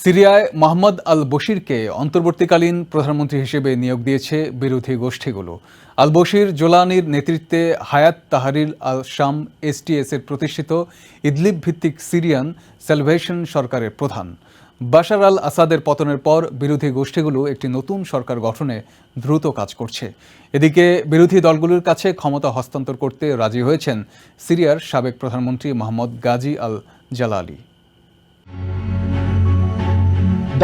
সিরিয়ায় মোহাম্মদ আল বশিরকে অন্তর্বর্তীকালীন প্রধানমন্ত্রী হিসেবে নিয়োগ দিয়েছে বিরোধী গোষ্ঠীগুলো। আল বশির জোলানির নেতৃত্বে হায়াত তাহরির আল শাম এসটিএস-এর প্রতিষ্ঠিত ইদলিব ভিত্তিক সিরিয়ান স্যালভেশন সরকারের প্রধান। বাশার আল আসাদের পতনের পর বিরোধী গোষ্ঠীগুলো একটি নতুন সরকার গঠনে দ্রুত কাজ করছে। এদিকে বিরোধী দলগুলোর কাছে ক্ষমতা হস্তান্তর করতে রাজি হয়েছেন সিরিয়ার সাবেক প্রধানমন্ত্রী মোহাম্মদ গাজী আল জালালি।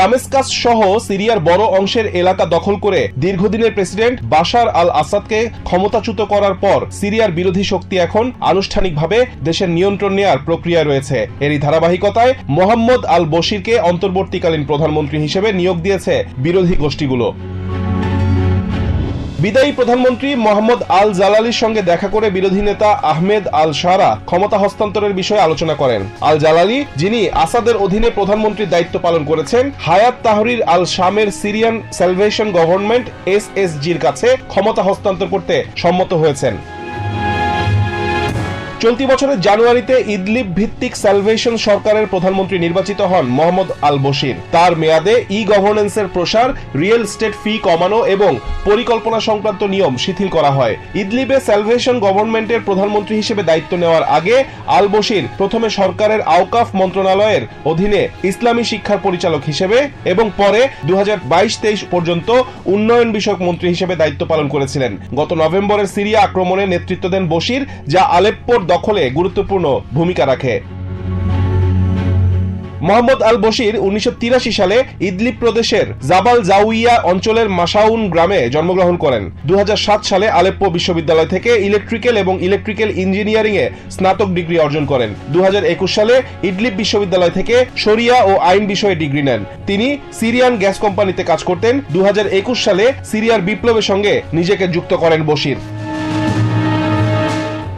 দামেস্কাস সহ সিরিয়ার বড় অংশের এলাকা দখল করে দীর্ঘদিনের প্রেসিডেন্ট বাশার আল আসাদকে ক্ষমতাচ্যুত করার পর সিরিয়ার বিরোধী শক্তি এখন আনুষ্ঠানিকভাবে দেশের নিয়ন্ত্রণ নেয়ার প্রক্রিয়ায় রয়েছে। এরই ধারাবাহিকতায় মোহাম্মদ আল বশিরকে অন্তর্বর্তীকালীন প্রধানমন্ত্রী হিসেবে নিয়োগ দিয়েছে বিরোধী গোষ্ঠীগুলো। বিদায়ী প্রধানমন্ত্রী মোহাম্মদ আল জালালির সঙ্গে দেখা করে বিরোধী নেতা আহমেদ আল শারা ক্ষমতা হস্তান্তরের বিষয়ে আলোচনা করেন। আল জালালি, যিনি আসাদের অধীনে প্রধানমন্ত্রীর দায়িত্ব পালন করেছেন, হায়াত তাহরির আল শামের সিরিয়ান স্যালভেশন গভর্নমেন্ট এসএসজির কাছে ক্ষমতা হস্তান্তর করতে সম্মত হয়েছেন। চলতি বছরের জানুয়ারিতে ইদলিব ভিত্তিক স্যালভেশন সরকারের প্রধানমন্ত্রী নির্বাচিত হন মোহাম্মদ আল বশির। তার মেয়াদে ই গভর্নেন্সের প্রসার, রিয়েল এস্টেট ফি কমানো এবং পরিকল্পনা সংক্রান্ত নিয়ম শিথিল করা হয়। ইদলিবে স্যালভেশন গভর্নমেন্টের প্রধানমন্ত্রী হিসেবে দায়িত্ব নেওয়ার আগে আল বশির প্রথমে সরকারের আওকাফ মন্ত্রণালয়ের অধীনে ইসলামী শিক্ষার পরিচালক হিসেবে এবং পরে 2022-23 পর্যন্ত উন্নয়ন বিষয়ক মন্ত্রী হিসেবে দায়িত্ব পালন করেছিলেন। গত নভেম্বরের সিরিয়া আক্রমণে নেতৃত্ব দেন বশির, যা আলেপ্পোর দখলে গুরুত্বপূর্ণ ভূমিকা রাখে। মোহাম্মদ আল বশির 1983 সালে ইদলিব প্রদেশের জাবাল জাউইয়া অঞ্চলের মাসাউন গ্রামে জন্মগ্রহণ করেন। 2007 সালে আলেপ্পো বিশ্ববিদ্যালয় থেকে ইলেকট্রিক্যাল এবং ইলেকট্রিক্যাল ইঞ্জিনিয়ারিং এ স্নাতক ডিগ্রি অর্জন করেন। 2021 সালে ইদলিব বিশ্ববিদ্যালয় থেকে শরিয়া ও আইন বিষয়ে ডিগ্রি নেন। তিনি সিরিয়ান গ্যাস কোম্পানিতে কাজ করতেন। 2021 সালে সিরিয়ার বিপ্লবের সঙ্গে নিজেকে যুক্ত করেন বশির।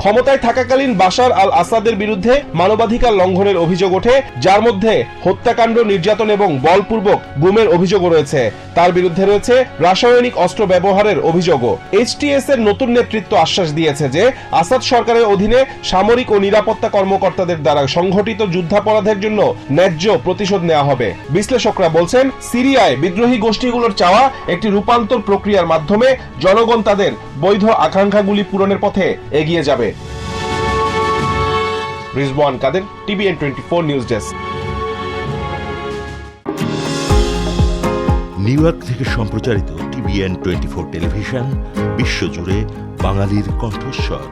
ক্ষমতায় থাকাকালীন বাশার আল আসাদের বিরুদ্ধে মানবাধিকার লঙ্ঘনের অভিযোগ ওঠে, যার মধ্যে হত্যাকাণ্ড, নির্যাতন এবং বলপূর্বক গুমের অভিযোগও রয়েছে। তার বিরুদ্ধে রয়েছে রাসায়নিক অস্ত্র ব্যবহারের অভিযোগও। এইচটিএস এর নতুন নেতৃত্ব আশ্বাস দিয়েছে যে আসাদ সরকারের অধীনে সামরিক ও নিরাপত্তা কর্মকর্তাদের দ্বারা সংঘটিত যুদ্ধাপরাধের জন্য ন্যায্য প্রতিশোধ নেওয়া হবে। বিশ্লেষকরা বলছেন, সিরিয়ায় বিদ্রোহী গোষ্ঠীগুলোর চাওয়া একটি রূপান্তর প্রক্রিয়ার মাধ্যমে জনগণ তাদের বৈধ আকাঙ্ক্ষাগুলি পূরণের পথে এগিয়ে যাবে। Rizwan Kader, TBN 24 news desk. New York থেকে সম্প্রচারিত টিবিএন 24 টেলিভিশন বিশ্বজুড়ে বাঙালির কণ্ঠস্বর।